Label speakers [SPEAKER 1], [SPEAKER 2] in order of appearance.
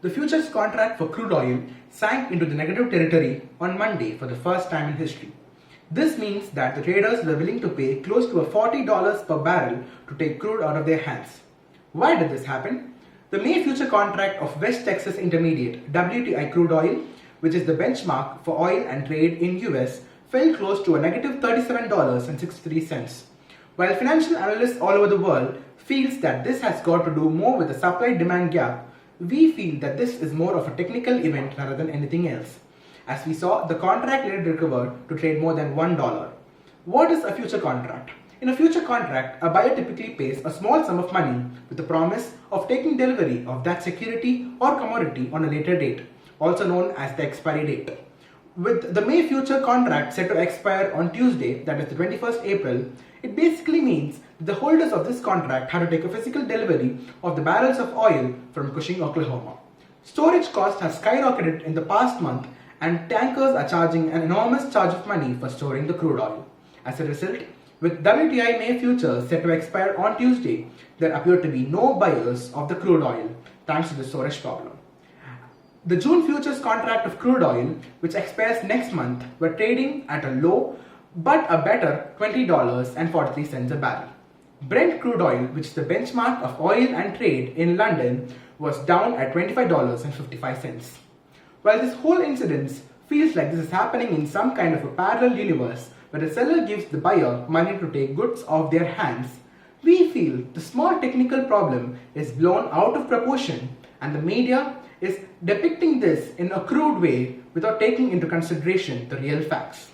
[SPEAKER 1] The futures contract for crude oil sank into the negative territory on Monday for the first time in history. This means that the traders were willing to pay close to $40 per barrel to take crude out of their hands. Why did this happen? The May future contract of West Texas Intermediate WTI crude oil, which is the benchmark for oil and trade in US, fell close to a negative $37.63. While financial analysts all over the world feels that this has got to do more with the supply-demand gap, we feel that this is more of a technical event rather than anything else. As we saw, the contract later recovered to trade more than $1. What is a future contract? In a future contract, a buyer typically pays a small sum of money with the promise of taking delivery of that security or commodity on a later date, also known as the expiry date. With the May future contract set to expire on Tuesday, that is the 21st April, it basically means that the holders of this contract had to take a physical delivery of the barrels of oil from Cushing, Oklahoma. Storage costs have skyrocketed in the past month, and tankers are charging an enormous charge of money for storing the crude oil. As a result, with WTI May futures set to expire on Tuesday, there appear to be no buyers of the crude oil thanks to the storage problem. The June futures contract of crude oil, which expires next month, were trading at a low but a better $20.43 a barrel. Brent crude oil, which is the benchmark of oil and trade in London, was down at $25.55. While this whole incident feels like this is happening in some kind of a parallel universe where the seller gives the buyer money to take goods off their hands, we feel the small technical problem is blown out of proportion and the media is depicting this in a crude way without taking into consideration the real facts.